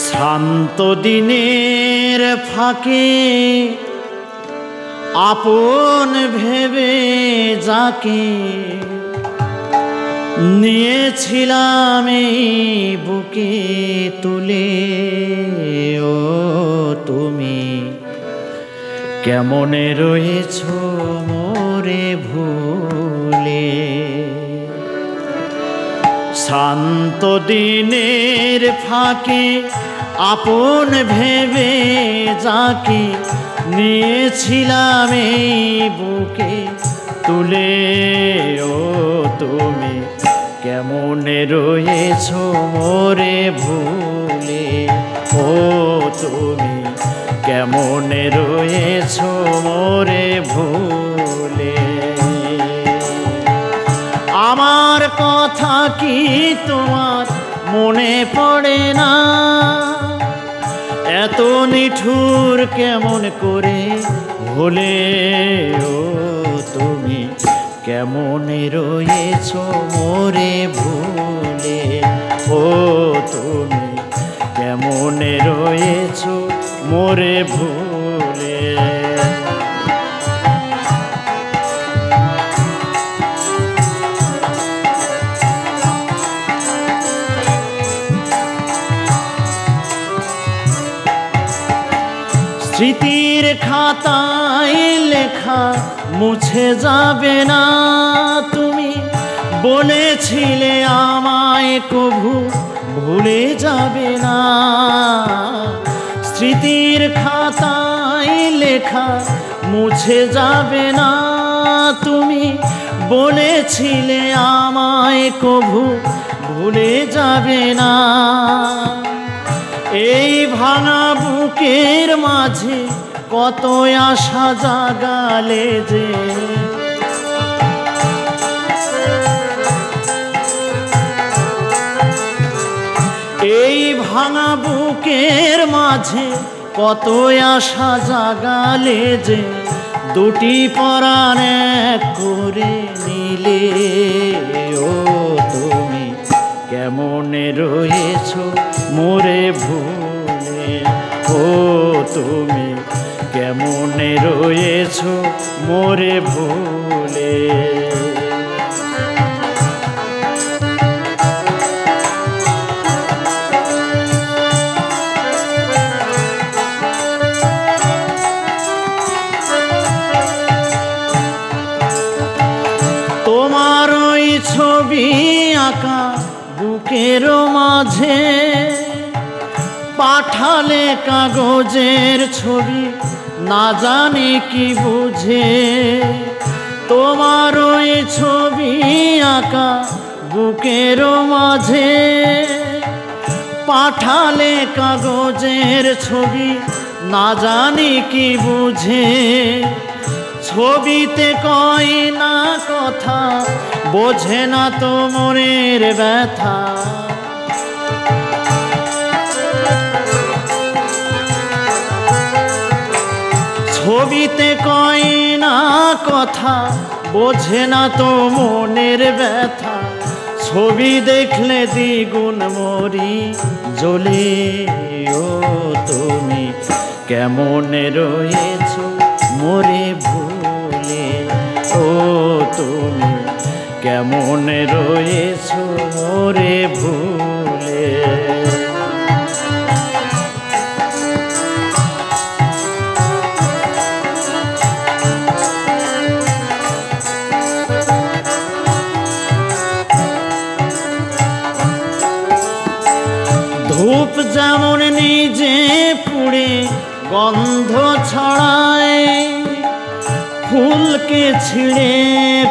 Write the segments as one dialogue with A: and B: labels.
A: শ্রান্ত দিনের ফাঁকে আপন ভেবে যাকে নিয়েছিলাম এই বুকে তুলে, ও তুমি কেমন রয়েছো মোরে ভুলে। শান্ত দিনের ফাঁকে আপন ভেবে যাকে নিয়েছিলাম এই বুকে তুলে, ও তুমি কেমন রয়েছো মোরে ভুলে। ও তুমি কেমন রয়েছো মোরে ভুলে। আমার কথা কি তোমার মনে পড়ে না? এত নিঠুর কেমন করে ভুলে, ও তুমি কেমন রয়েছো মোরে ভুলে। ও তুমি কেমন রয়েছো মোরে ভুলে। স্মৃতির খাতায় লেখা মুছে যাবে না, তুমি বলেছিলে আমায় কভু ভুলে যাবে না। স্মৃতির খাতায় লেখা মুছে যাবে না, তুমি বলেছিলে আমায় কভু ভুলে যাবে না। এই ভাঙা বুকের মাঝে কত আশা জাগালে যে, এই ভাঙা বুকের মাঝে কত আশা জাগালে যে, দুটি পরাণ এক করে নিলে, ও তুমি কেমন রয়েছো মোরে ভুলে। ও তুমি কেমন রয়েছো মোরে ভুলে। তোমার ওই ছবি আঁকা বুকের মাঝে, পাঠালে কাগজের ছবি না জানি কি বুঝে। তোমার ওই ছবি আঁকা বুকের মাঝে, পাঠালে কাগজের ছবি না জানি কি বুঝে। ছবিতে কয় না কথা, বোঝে না তো মনের ব্যথা। ছবিতে কয় না কথা, বোঝে না তো মনের ব্যথা। ছবি দেখলে দ্বিগুণ মরি জ্বলে, ও তুমি কেমন রয়েছো মোরে ভুলে। ও তুমি কেমন রয়েছো মোরে ভুলে। ধূপ যেমন নিজে পুড়ে গন্ধ ছড়ায়, ফুলকে ছিঁড়ে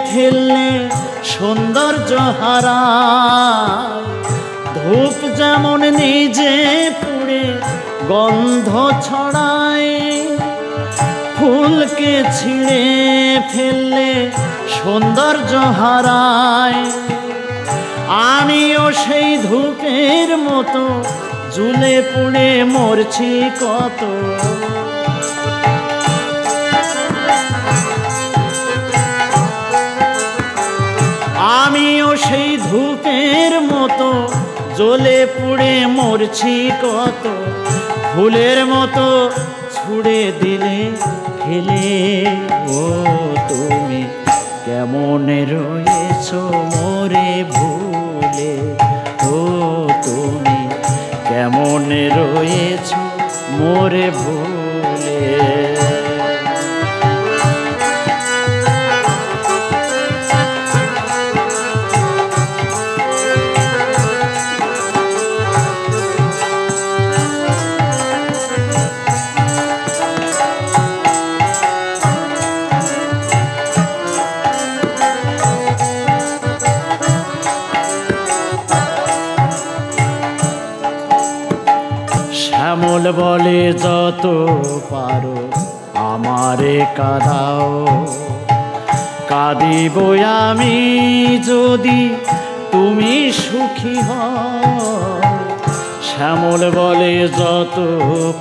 A: ফেললে সৌন্দর্য হারায়। ধূপ যেমন নিজে পুড়ে গন্ধ ছড়ায়, ফুলকে ছিঁড়ে ফেললে সৌন্দর্য হারায়। আমিও সেই ধূপের মতো জ্বলে পুড়ে মরছি কত। আমিও সেই ধূপের মতো জ্বলে পুড়ে মরছি কত, ফুলের মতো ছুড়ে দিলে ফেলে। ও তুমি কেমনে রয়েছো মোরে ভুলে, ও তুমি কেমনে রয়েছো মোরে ভুলে। শ্যামল বলে যত পারো আমারে কাঁদাও, কাঁদিব আমি যদি তুমি সুখী হও। শ্যামল বলে যত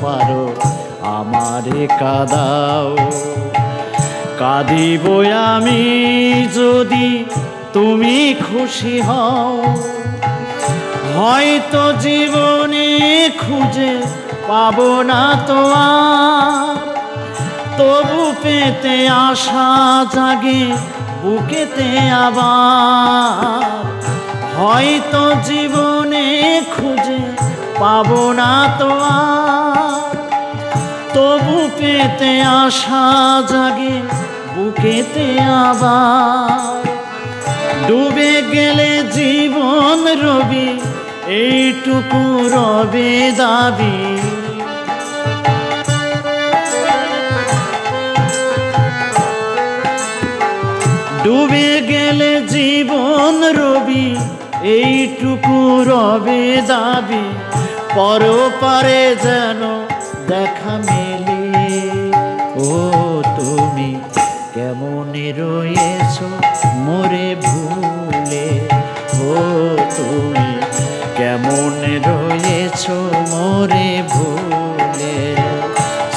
A: পারো আমারে কাঁদাও, কাঁদিব আমি যদি তুমি খুশি হও। হয়তো জীবনে খুঁজে পাবো না তো আর, তবু পেতে আশা জাগে বুকেতে আবার। হয়তো জীবনে খুঁজে পাবো না তো আর, তবু পেতে আশা জাগে বুকেতে আবার। ডুবে গেলে জীবন রবি এইটুকু রবে দাবি, ডুবে গেলে জীবন রবি এইটুকু রবে দাবি। পরপারে যেন দেখা মেলে, ও তুমি কেমনে রয়েছো মোরে ভুলে, ও তুমি কেমনে রয়েছো মোরে ভুলে।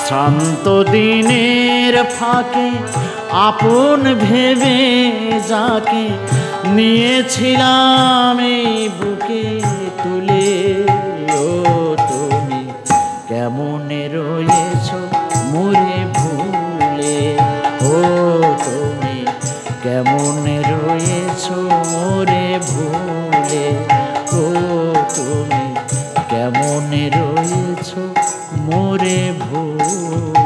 A: শ্রান্ত দিনের ফাঁকে আপন ভেবে যাকে নিয়েছিলাম এই বুকে তুলে, ও তুমি কেমনে রয়েছো মোরে ভুলে, ও তুমি কেমনে রয়েছো মোরে ভুলে, ও তুমি কেমনে রয়েছো মোরে ভুলে।